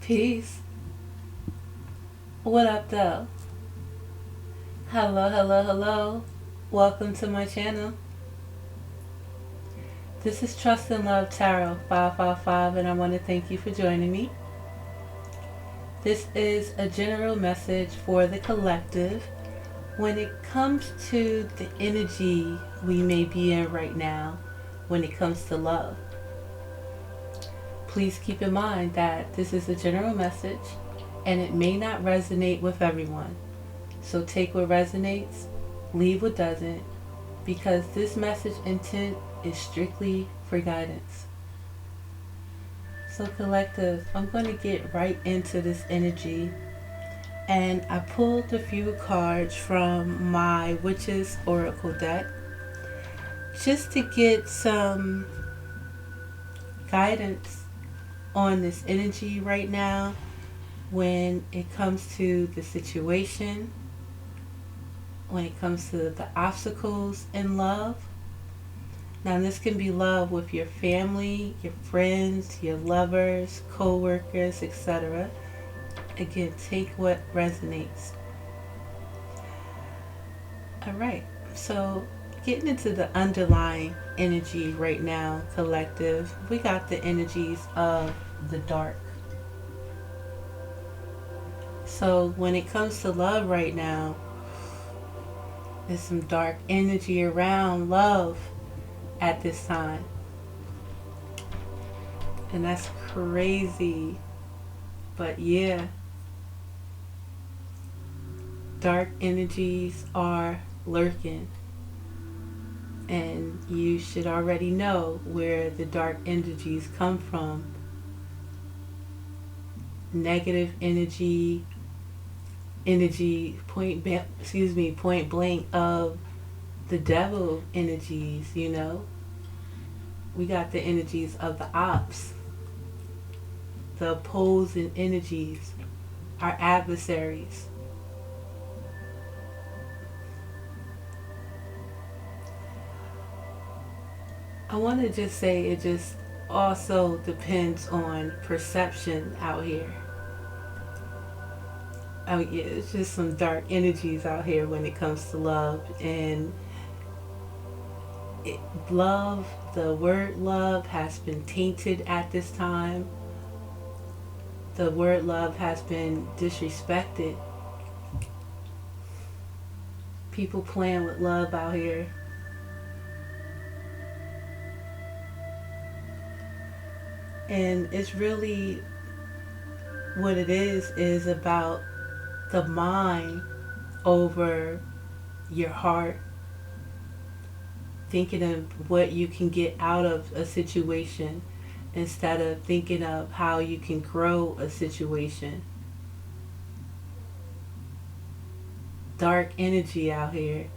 Peace. What up, though? Hello, hello, hello. Welcome to my channel. This is Trust and Love Tarot 555, and I want to thank you for joining me. This is a general message for the collective when it comes to the energy we may be in right now when it comes to love. Please keep in mind that this is a general message and it may not resonate with everyone. So take what resonates, leave what doesn't, because this message intent is strictly for guidance. So collective, I'm going to get right into this energy, and I pulled a few cards from my Witches Oracle deck just to get some guidance on this energy right now when it comes to the situation, when it comes to the obstacles in love. Now this can be love with your family, your friends, your lovers, co-workers, etc. Again, take what resonates. Alright, so getting into the underlying energy right now, collective, we got the energies of the dark. So when it comes to love right now, there's some dark energy around love at this time. And that's crazy. But yeah, dark energies are lurking. And you should already know where the dark energies come from. Negative energy point blank of the devil energies, you know. We got the energies of the ops, the opposing energies, our adversaries. I want to just say it just also depends on perception out here. I mean, yeah, it's just some dark energies out here when it comes to love. And love, the word love has been tainted at this time. The word love has been disrespected. People playing with love out here. And it's really what it is about the mind over your heart, thinking of what you can get out of a situation instead of thinking of how you can grow a situation. Dark energy out here,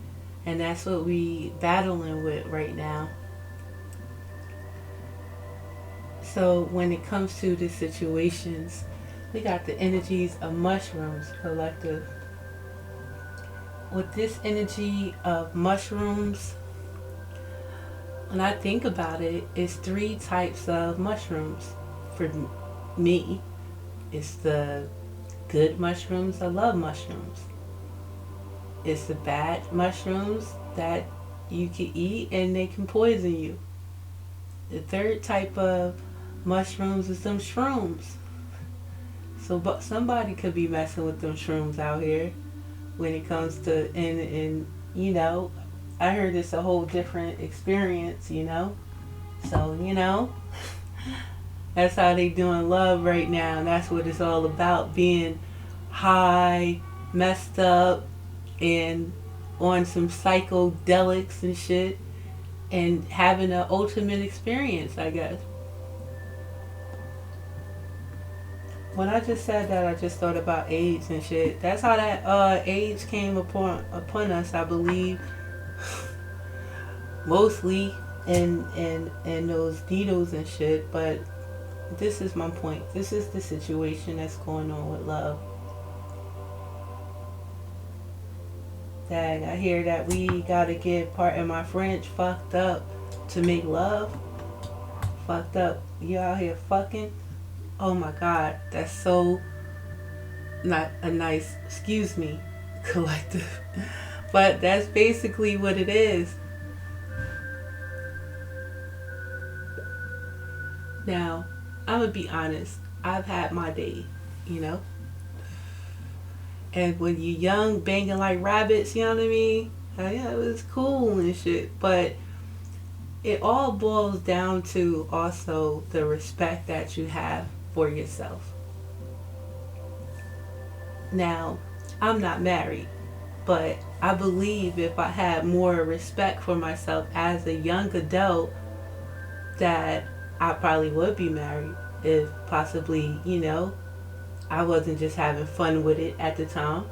and that's what we battling with right now. So when it comes to the situations, we got the energies of mushrooms, collective. With this energy of mushrooms, when I think about it, it's three types of mushrooms for me. It's the good mushrooms. I love mushrooms. It's the bad mushrooms that you can eat and they can poison you. The third type of mushrooms is them shrooms. So but somebody could be messing with them shrooms out here when it comes to, and you know, I heard it's a whole different experience, you know. So, you know, that's how they doing love right now. And that's what it's all about, being high, messed up, and on some psychedelics and shit, and having an ultimate experience, I guess. When I just said that, I just thought about AIDS and shit. That's how that AIDS came upon us, I believe. Mostly in those needles and shit. But this is my point. This is the situation that's going on with love. Dang, I hear that we gotta get, pardon my French, fucked up to make love. Fucked up. You out here fucking? Oh my God, that's so not a nice, excuse me, collective. But that's basically what it is. Now, I'm going to be honest. I've had my day, you know? And when you're young, banging like rabbits, you know what I mean? Yeah, it was cool and shit. But it all boils down to also the respect that you have for yourself. Now, I'm not married, but I believe if I had more respect for myself as a young adult, that I probably would be married if possibly, I wasn't just having fun with it at the time.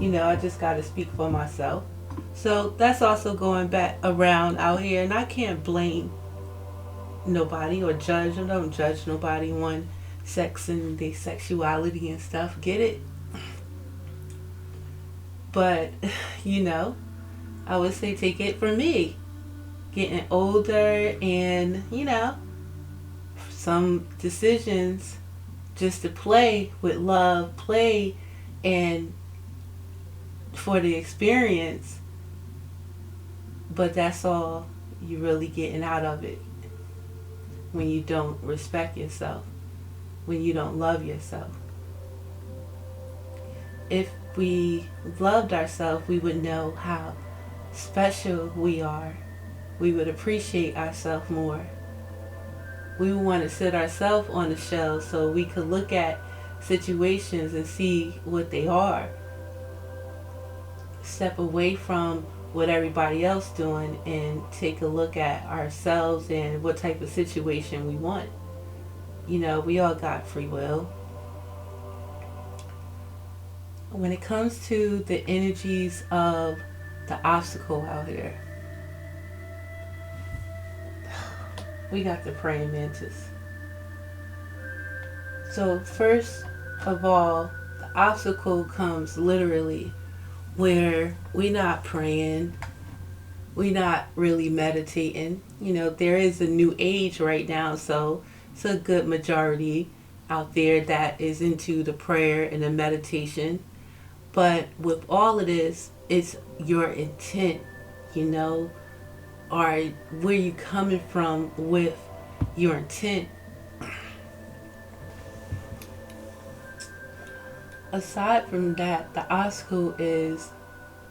I just got to speak for myself. So that's also going back around out here, and I can't blame nobody or judge. I don't judge nobody on sex and their sexuality and stuff. Get it? But, I would say take it from me. Getting older and, some decisions just to play with love, play and for the experience, but that's all you really getting out of it when you don't respect yourself, when you don't love yourself. If we loved ourselves, we would know how special we are. We would appreciate ourselves more. We would want to sit ourselves on the shelf so we could look at situations and see what they are. Step away from what everybody else doing and take a look at ourselves and what type of situation we want. We all got free will. When it comes to the energies of the obstacle out here, we got the praying mantis. So first of all, the obstacle comes literally where we're not praying, we're not really meditating. There is a new age right now, so it's a good majority out there that is into the prayer and the meditation. But with all of this, it's your intent, or where you coming from with your intent. Aside from that, the obstacle is,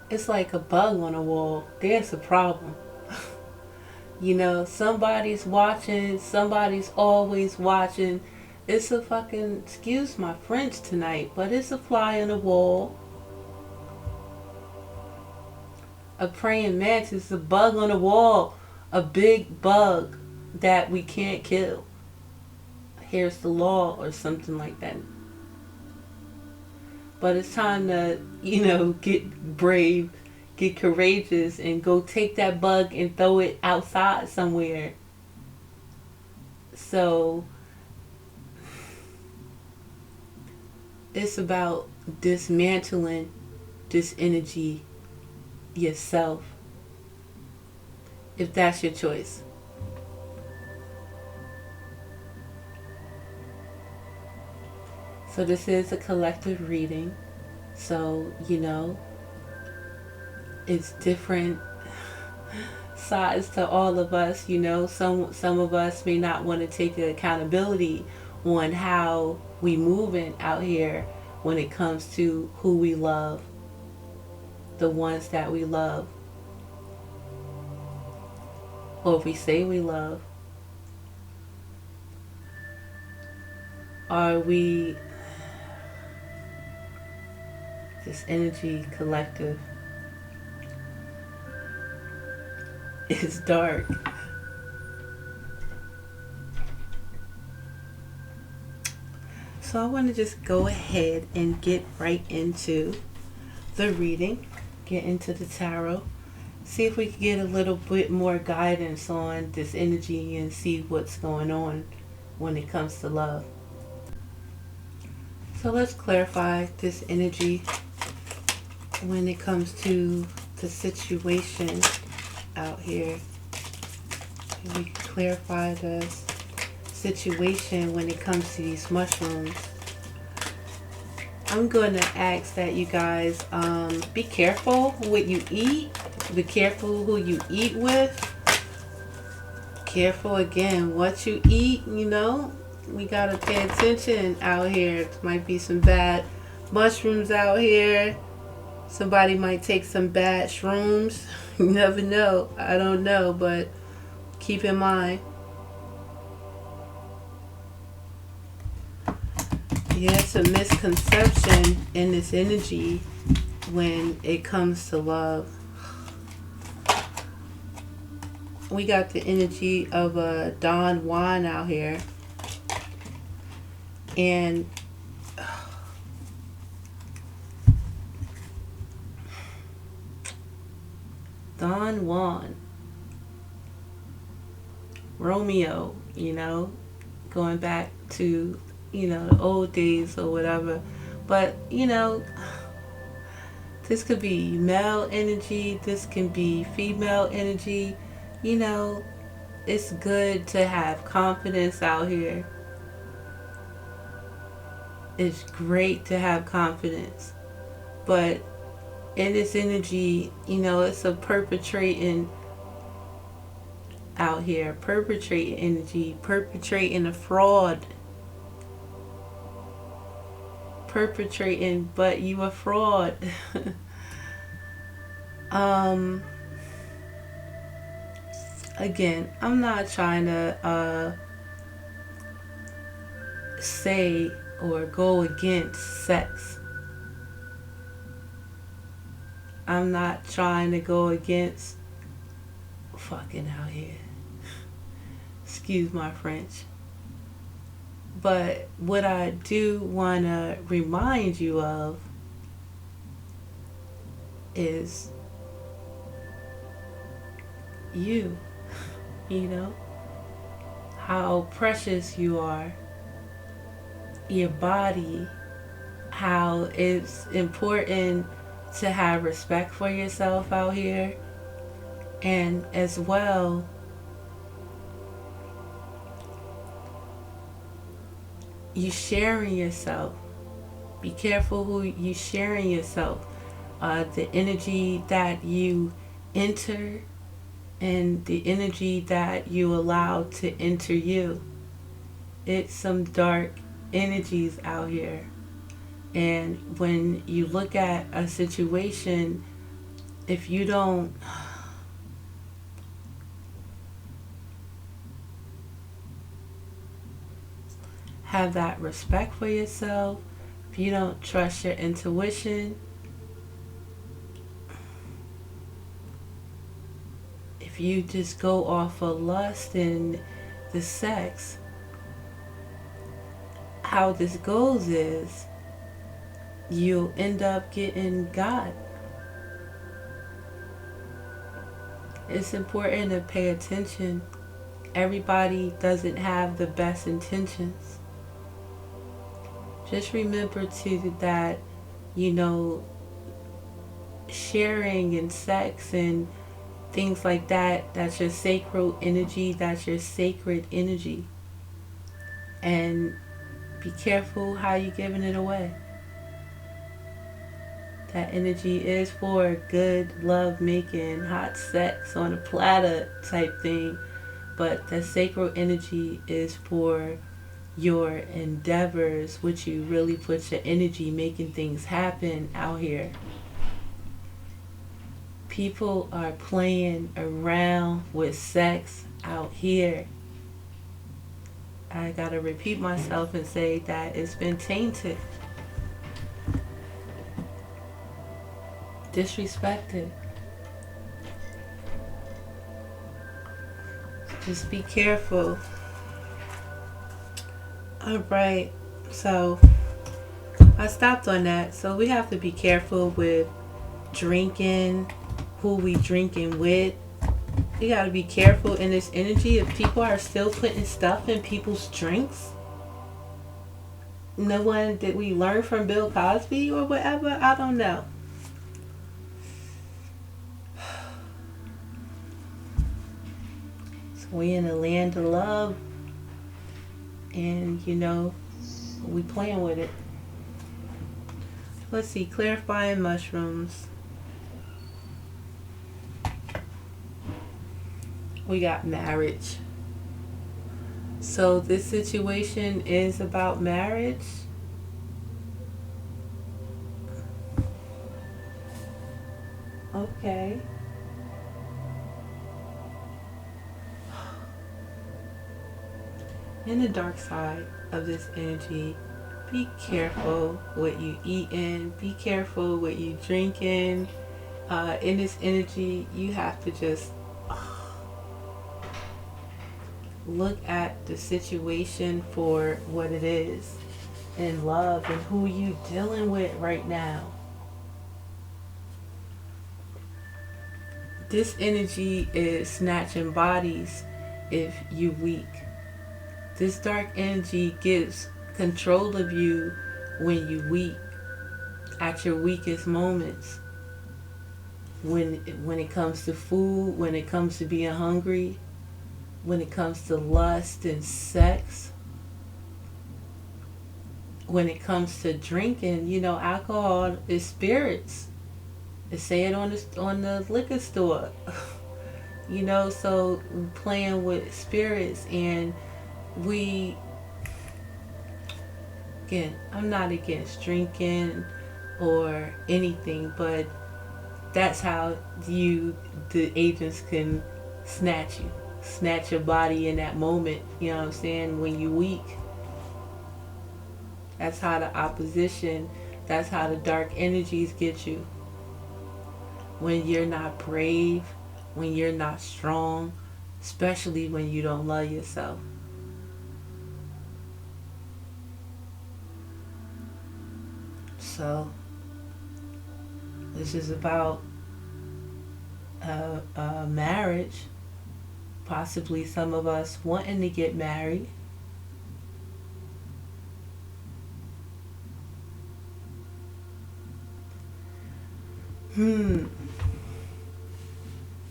it's like a bug on a wall. There's a problem. Somebody's watching, somebody's always watching. It's a fucking, excuse my French tonight, but it's a fly on the wall. A praying mantis, a bug on the wall, a big bug that we can't kill. Here's the law or something like that. But it's time to, get brave, get courageous, and go take that bug and throw it outside somewhere. So it's about dismantling this energy yourself, if that's your choice. So this is a collective reading, so it's different sides to all of us. Some of us may not want to take the accountability on how we moving out here when it comes to who we love, the ones that we love, or if we say we love. Are we this energy collective is dark. So I want to just go ahead and get right into the reading, get into the tarot, see if we can get a little bit more guidance on this energy and see what's going on when it comes to love. So let's clarify this energy when it comes to the situation out here. We clarify the situation when it comes to these mushrooms. I'm going to ask that you guys be careful what you eat. Be careful who you eat with. Careful again what you eat, you know. We got to pay attention out here. There might be some bad mushrooms out here. Somebody might take some bad shrooms. You never know. I don't know, but keep in mind. Yeah, it's a misconception in this energy when it comes to love. We got the energy of a Don Juan out here. And Don Juan, Romeo, you know, going back to, you know, the old days or whatever. But, you know, this could be male energy, this can be female energy. You know, it's good to have confidence out here. It's great to have confidence. But in this energy, you know, it's a perpetrating out here, perpetrating energy, perpetrating a fraud. Perpetrating, but you a fraud. Again, I'm not trying to say or go against sex. I'm not trying to go against fucking out here. Excuse my French. But what I do want to remind you of is you know, how precious you are, your body, how it's important to have respect for yourself out here, and as well, you sharing yourself. Be careful who you sharing yourself. The energy that you enter and the energy that you allow to enter you. It's some dark energies out here. And when you look at a situation, if you don't have that respect for yourself, if you don't trust your intuition, if you just go off of lust and the sex, how this goes is you'll end up getting God. It's important to pay attention. Everybody doesn't have the best intentions. Just remember too that, you know, sharing and sex and things like that, that's your sacred energy, that's your sacred energy. And be careful how you're giving it away. That energy is for good love making, hot sex on a platter type thing. But the sacred energy is for your endeavors, which you really put your energy making things happen out here. People are playing around with sex out here. I gotta repeat myself and say that it's been tainted, disrespected. Just be careful. Alright, so I stopped on that. So we have to be careful with drinking, who we drinking with. You gotta be careful in this energy. If people are still putting stuff in people's drinks, no one did we learn from Bill Cosby or whatever? I don't know. So We in the land of love, and we playing with it. Let's see, clarifying mushrooms. We got marriage. So this situation is about marriage. Okay. In the dark side of this energy, be careful what you eating. Be careful what you drinking. In this energy, you have to just look at the situation for what it is, and love, and who you dealing with right now. This energy is snatching bodies if you weak. This dark energy gives control of you when you weak, at your weakest moments. When it comes to food, when it comes to being hungry, when it comes to lust and sex, when it comes to drinking, alcohol is spirits. They say it on the liquor store. So playing with spirits, and again, I'm not against drinking or anything, but that's how the agents can snatch your body in that moment. You know what I'm saying? When you weak, that's how the opposition, that's how the dark energies get you. When you're not brave, when you're not strong, especially when you don't love yourself. So this is about marriage. Possibly some of us wanting to get married.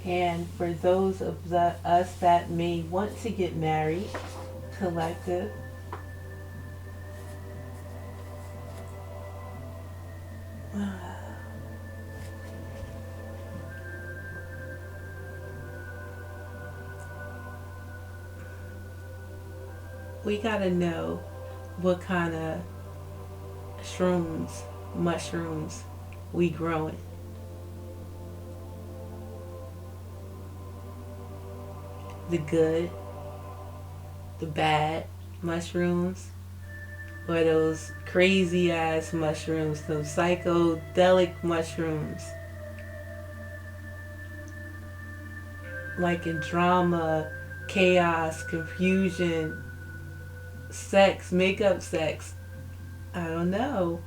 And for those of us that may want to get married, collective, we gotta know what kind of mushrooms we growing. The good, the bad mushrooms, or those crazy ass mushrooms, those psychedelic mushrooms, like in drama, chaos, confusion, sex, make-up sex. I don't know.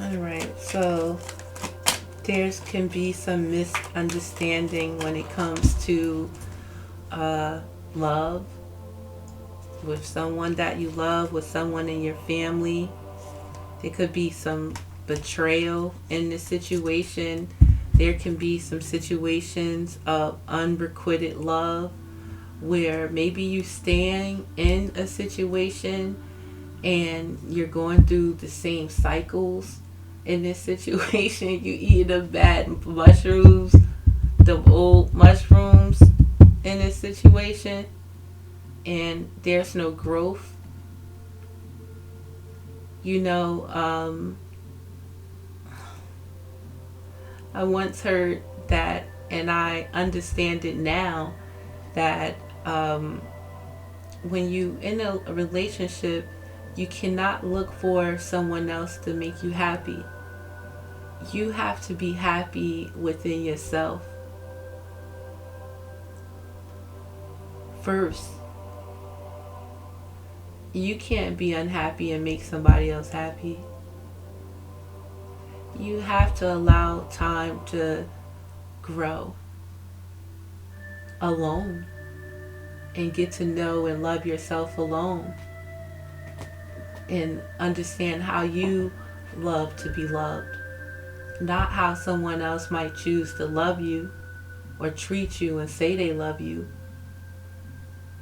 Alright, so there can be some misunderstanding when it comes to love with someone that you love, with someone in your family. There could be some betrayal in the situation. There can be some situations of unrequited love where maybe you stand in a situation and you're going through the same cycles in this situation. You eat the bad mushrooms, the old mushrooms in this situation, and there's no growth. I once heard that, and I understand it now, that when you in a relationship, you cannot look for someone else to make you happy. You have to be happy within yourself first. You can't be unhappy and make somebody else happy. You have to allow time to grow alone and get to know and love yourself alone and understand how you love to be loved, not how someone else might choose to love you or treat you and say they love you.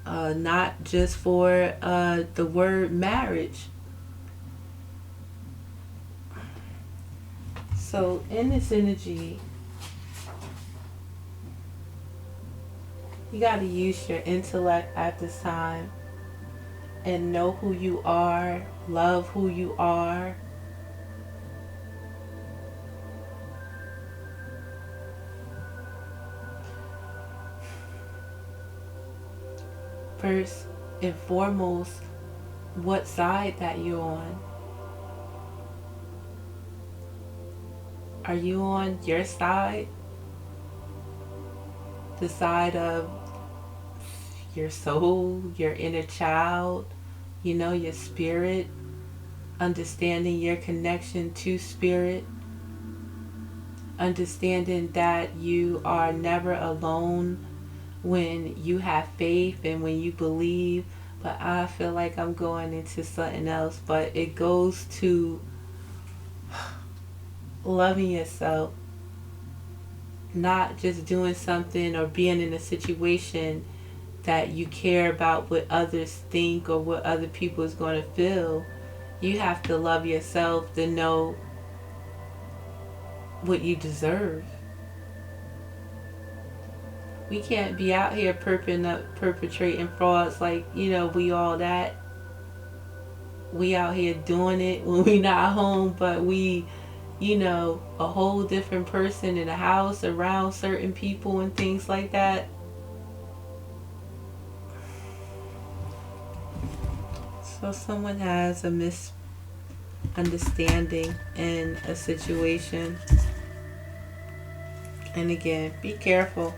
Not just for the word marriage. So, in this energy, you got to use your intellect at this time and know who you are, love who you are. First and foremost, what side that you're on. Are you on your side? The side of your soul, your inner child, your spirit, understanding your connection to spirit, understanding that you are never alone when you have faith and when you believe. But I feel like I'm going into something else, but it goes to loving yourself, not just doing something or being in a situation that you care about what others think or what other people is going to feel. You have to love yourself to know what you deserve. We can't be out here perpetrating frauds like, we all that. We out here doing it when we not home, but we, a whole different person in a house around certain people and things like that. So someone has a misunderstanding in a situation. And again, be careful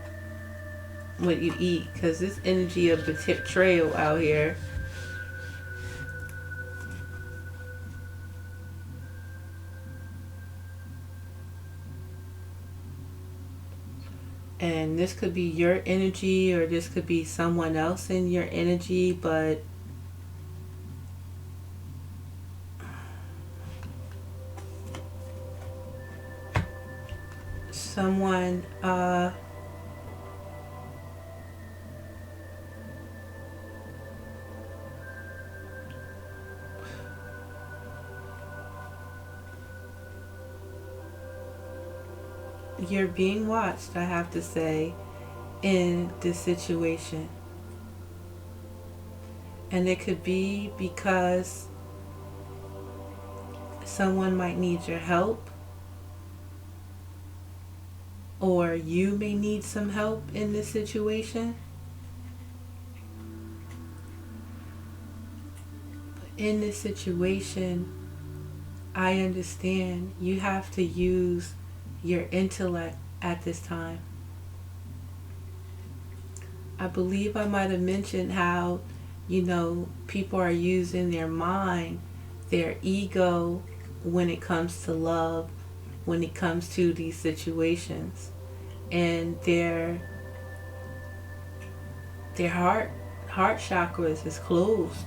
what you eat, because this energy of betrayal out here. And this could be your energy or this could be someone else in your energy, but someone you're being watched, I have to say, in this situation. And it could be because someone might need your help, or you may need some help in this situation. But in this situation, I understand you have to use your intellect at this time. I believe I might have mentioned how, people are using their mind, their ego when it comes to love, when it comes to these situations. And their heart chakras is closed.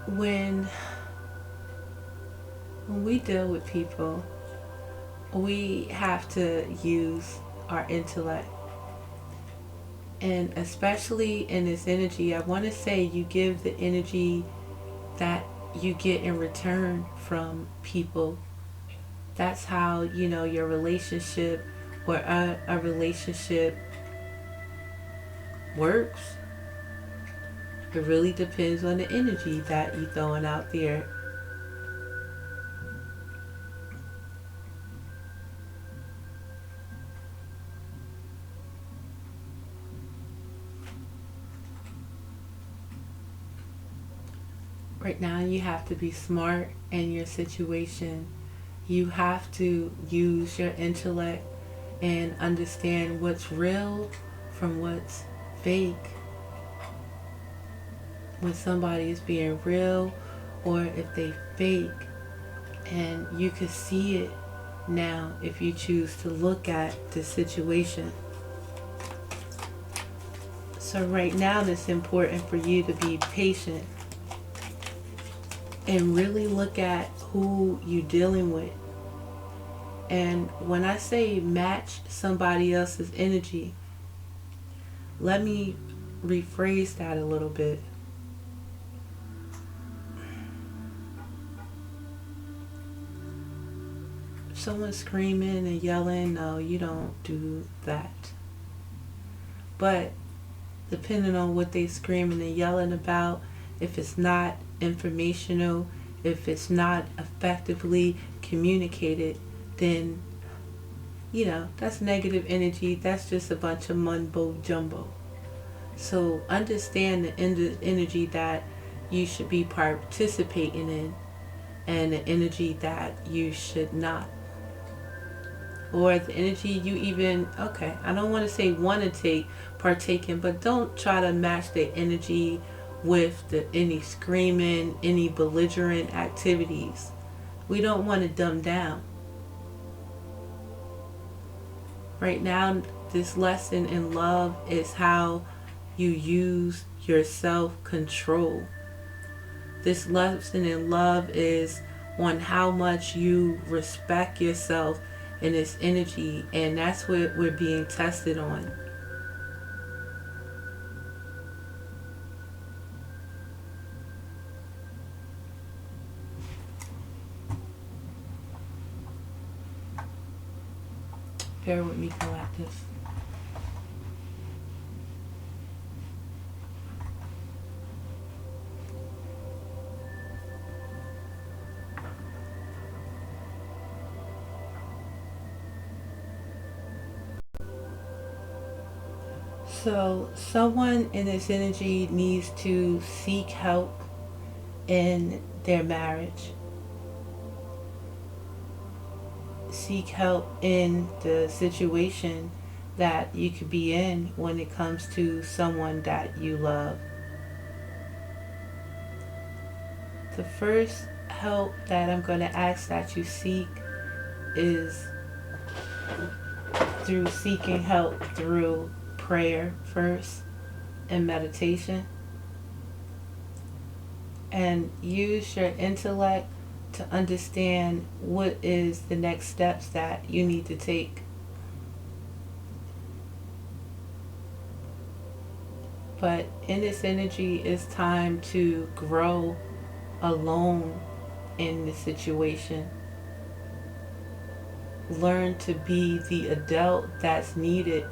When we deal with people, we have to use our intellect. And especially in this energy, I want to say you give the energy that you get in return from people. That's how, your relationship or a relationship works. It really depends on the energy that you're throwing out there. Right now, you have to be smart in your situation. You have to use your intellect. and understand what's real from what's fake. When somebody is being real or if they fake, and you can see it now if you choose to look at the situation. So right now it's important for you to be patient and really look at who you're dealing with. And when I say match somebody else's energy, let me rephrase that a little bit. Someone screaming and yelling, no, you don't do that. But depending on what they screaming and yelling about, if it's not informational, if it's not effectively communicated, then that's negative energy. That's just a bunch of mumbo jumbo. So understand the energy that you should be participating in and the energy that you should not. Or the energy you even, I don't want to say want to partake in, but don't try to match the energy with any screaming, any belligerent activities. We don't want to dumb down. Right now, this lesson in love is how you use your self-control. This lesson in love is on how much you respect yourself and its energy, and that's what we're being tested on. Bear with me, collective. So someone in this energy needs to seek help in their marriage. Seek help in the situation that you could be in when it comes to someone that you love. The first help that I'm going to ask that you seek is through seeking help through prayer first and meditation. And use your intellect to understand what is the next steps that you need to take. But in this energy, it's time to grow alone in the situation. Learn to be the adult that's needed.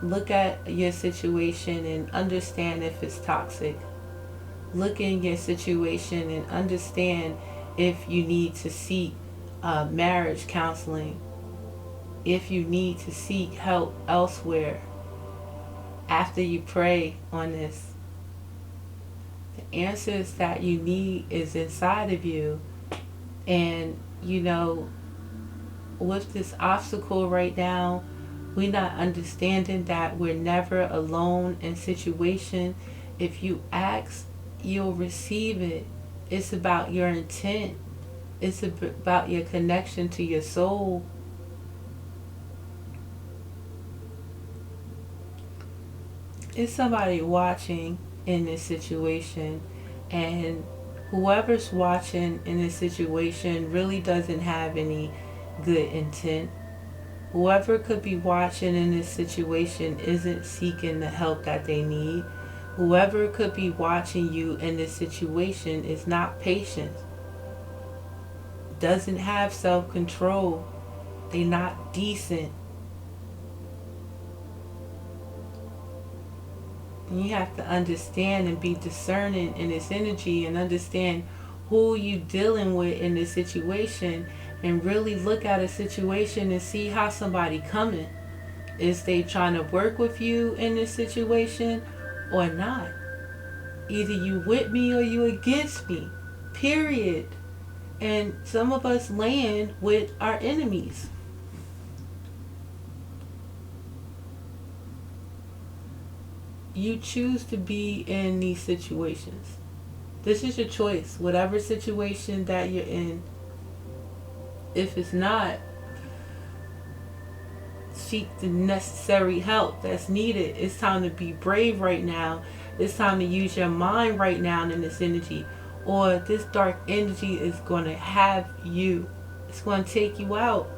Look at your situation and understand if it's toxic. Look in your situation and understand if you need to seek marriage counseling, if you need to seek help elsewhere after you pray on this. The answers that you need is inside of you. And with this obstacle right now, we're not understanding that we're never alone in situation. If you ask, you'll receive it. It's about your intent. It's about your connection to your soul. It's somebody watching in this situation, and whoever's watching in this situation really doesn't have any good intent. Whoever could be watching in this situation isn't seeking the help that they need. Whoever could be watching you in this situation is not patient, doesn't have self-control. They're not decent. And you have to understand and be discerning in this energy and understand who you dealing with in this situation, and really look at a situation and see how somebody coming. Is they trying to work with you in this situation or not? Either you with me or you against me. Period. And some of us land with our enemies. you choose to be in these situations. This is your choice. Whatever situation that you're in, if it's not, seek the necessary help that's needed. It's time to be brave right now. It's time to use your mind right now in this energy. Or this dark energy is going to have you. It's going to take you out.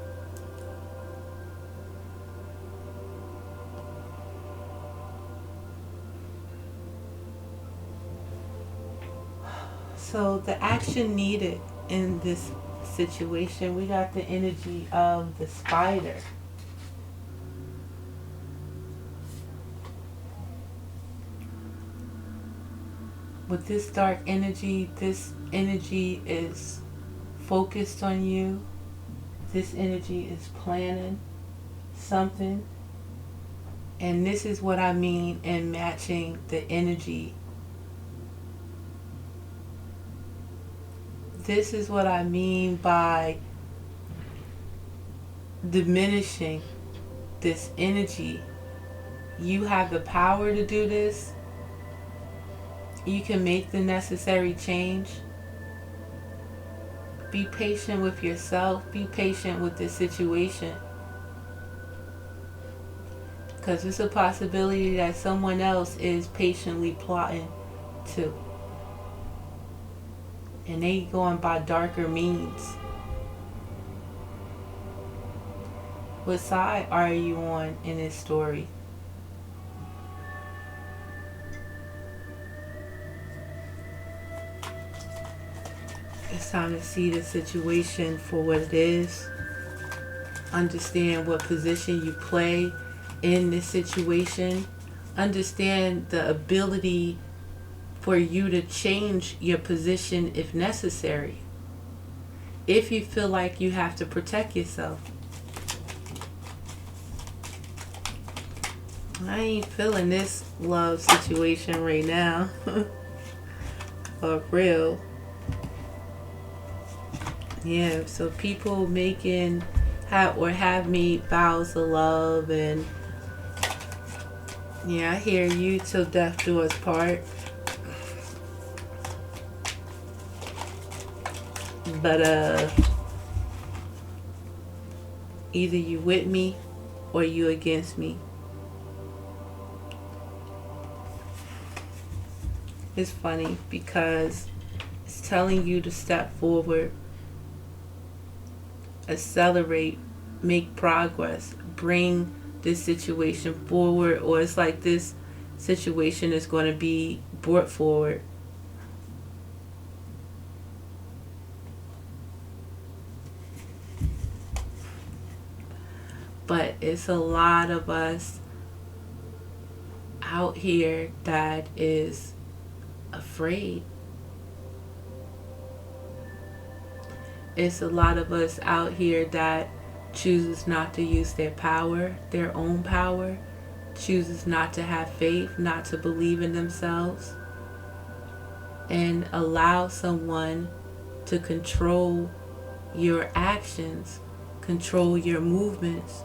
So the action needed in this situation, we got the energy of the spider. With this dark energy, this energy is focused on you. This energy is planning something. And this is what I mean in matching the energy. This is what I mean by diminishing this energy. You have the power to do this. You can make the necessary change. Be patient with yourself. Be patient with this situation. Because it's a possibility that someone else is patiently plotting too. And they going by darker means. What side are you on in this story? It's time to see the situation for what it is. Understand what position you play in this situation. Understand the ability for you to change your position if necessary. If you feel like you have to protect yourself. I ain't feeling this love situation right now. For real. Yeah, so people have made vows of love, and yeah, I hear you till death do us part. But either you with me or you against me. It's funny because it's telling you to step forward, accelerate, make progress, bring this situation forward, or it's like this situation is going to be brought forward. But it's a lot of us out here that is afraid. It's a lot of us out here that chooses not to use their power, their own power, chooses not to have faith, not to believe in themselves, and allow someone to control your actions, control your movements.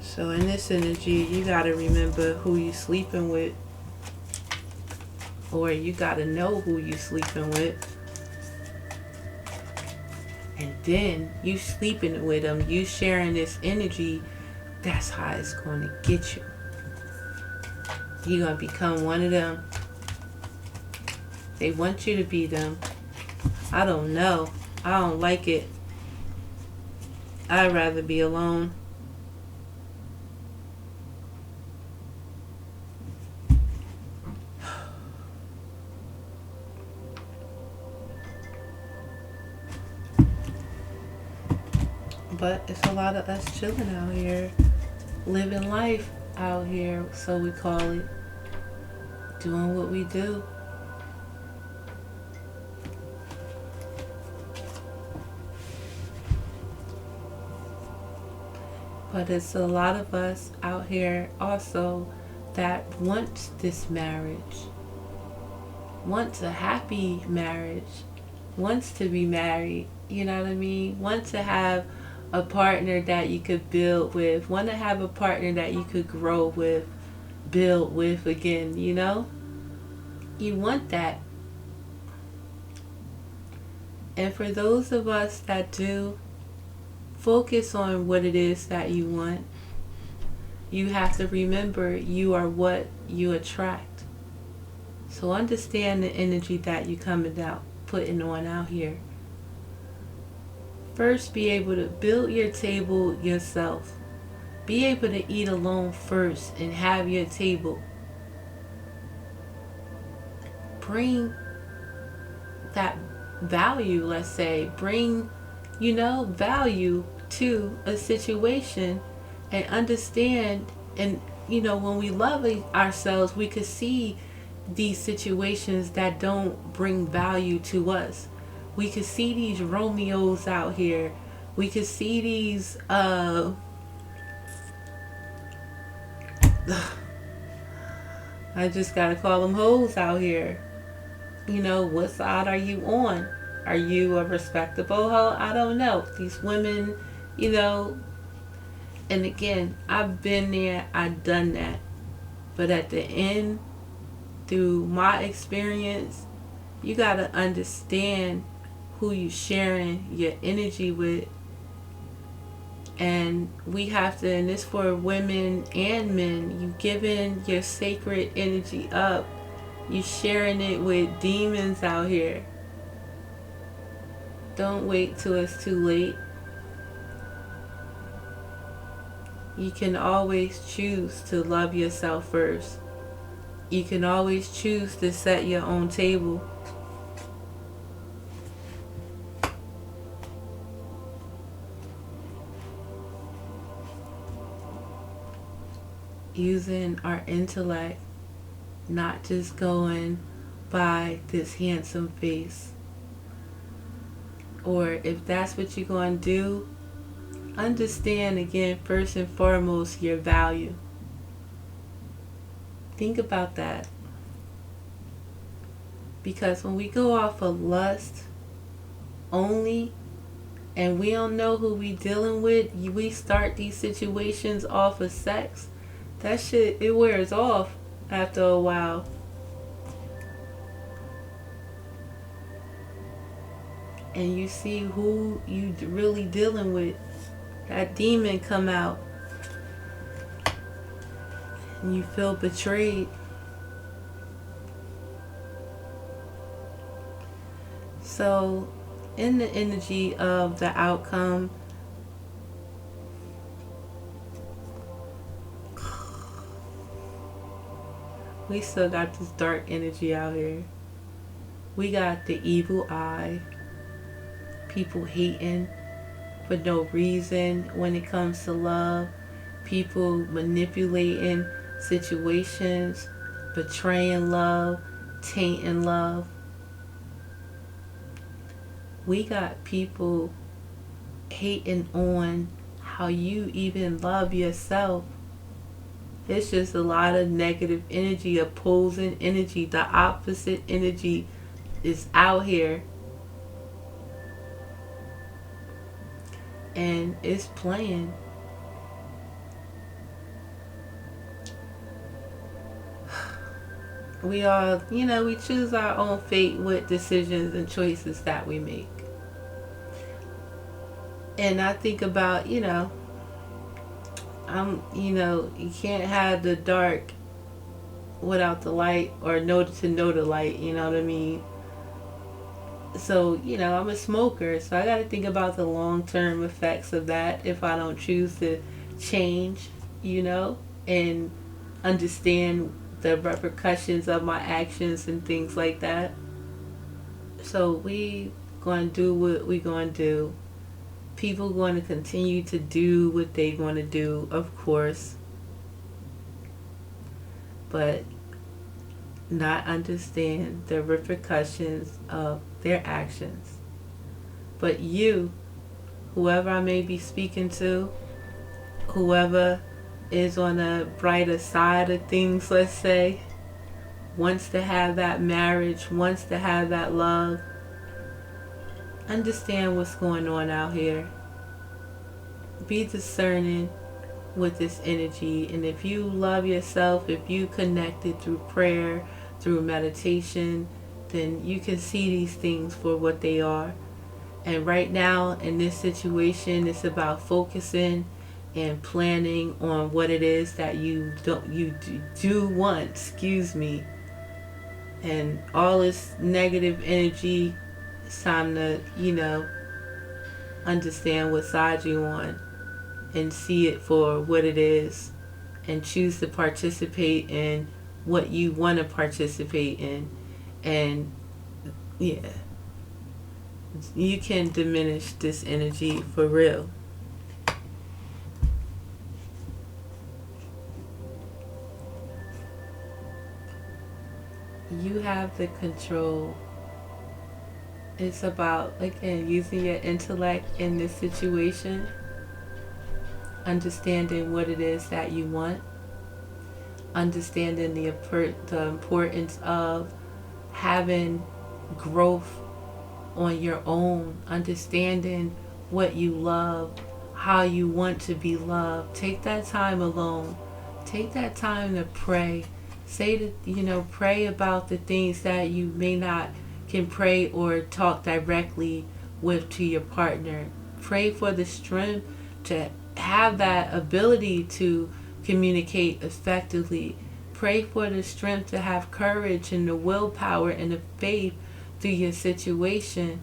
So in this energy, you got to remember who you sleeping with, or you got to know who you sleeping with. And then you sleeping with them, you sharing this energy, that's how it's going to get you. You're going to become one of them. They want you to be them. I don't know. I don't like it. I'd rather be alone. But it's a lot of us chilling out here, living life out here, so we call it, doing what we do. But it's a lot of us out here also that wants this marriage, wants a happy marriage, wants to be married, you know what I mean? Want to have a partner that you could build with, want to have a partner that you could grow with, build with again, you know? You want that. And for those of us that do, focus on what it is that you want. You have to remember you are what you attract. So understand the energy that you're coming out, putting on out here. First, be able to build your table yourself. Be able to eat alone first and have your table. Bring that value, let's say. Bring, value to a situation and understand. And, when we love ourselves, we could see these situations that don't bring value to us. We could see these Romeos out here. We could see these I just gotta call them hoes out here. What side are you on? Are you a respectable hoe? I don't know. These women, and again, I've been there, I've done that. But at the end, through my experience, you gotta understand who you sharing your energy with. And we have to, and this for women and men, you giving your sacred energy up. You sharing it with demons out here. Don't wait till it's too late. You can always choose to love yourself first. You can always choose to set your own table. Using our intellect, not just going by this handsome face. Or if that's what you're going to do, understand again, first and foremost, your value. Think about that. Because when we go off of lust only, and we don't know who we dealing with, we start these situations off of sex, that shit, it wears off after a while. And you see who you really dealing with. That demon come out. And you feel betrayed. So, in the energy of the outcome, we still got this dark energy out here. We got the evil eye. People hating for no reason when it comes to love. People manipulating situations, betraying love, tainting love. We got people hating on how you even love yourself. It's just a lot of negative energy, opposing energy. The opposite energy is out here. And it's playing. We all, we choose our own fate with decisions and choices that we make. And I think about, you can't have the dark without the light, or know the light, you know what I mean? So, I'm a smoker, so I got to think about the long-term effects of that if I don't choose to change, and understand the repercussions of my actions and things like that. So we going to do what we going to do. People going to continue to do what they want to do, of course, but not understand the repercussions of their actions. But you, whoever I may be speaking to, whoever is on the brighter side of things, let's say, wants to have that marriage, wants to have that love, understand what's going on out here. be discerning with this energy. And if you love yourself, if you connected through prayer, through meditation, then you can see these things for what they are. And right now in this situation, it's about focusing and planning on what it is that you do want, excuse me. And all this negative energy, it's time to, understand what side you on and see it for what it is and choose to participate in what you want to participate in. And yeah, you can diminish this energy for real. You have the control. It's about, again, using your intellect in this situation, understanding what it is that you want, understanding the importance of having growth on your own, understanding what you love, how you want to be loved. Take that time alone. Take that time to pray. Say that, pray about the things that you may not can pray or talk directly with to your partner. Pray for the strength to have that ability to communicate effectively. Pray for the strength to have courage and the willpower and the faith through your situation.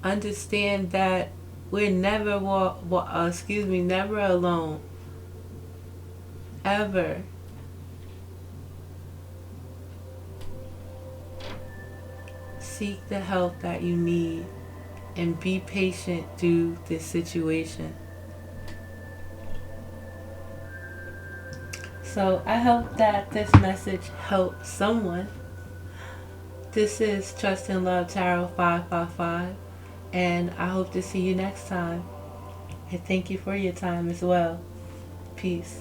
Understand that we're never never alone. Ever. Seek the help that you need and be patient through this situation. So I hope that this message helped someone. This is Trust and Love Tarot 555, and I hope to see you next time. And thank you for your time as well. Peace.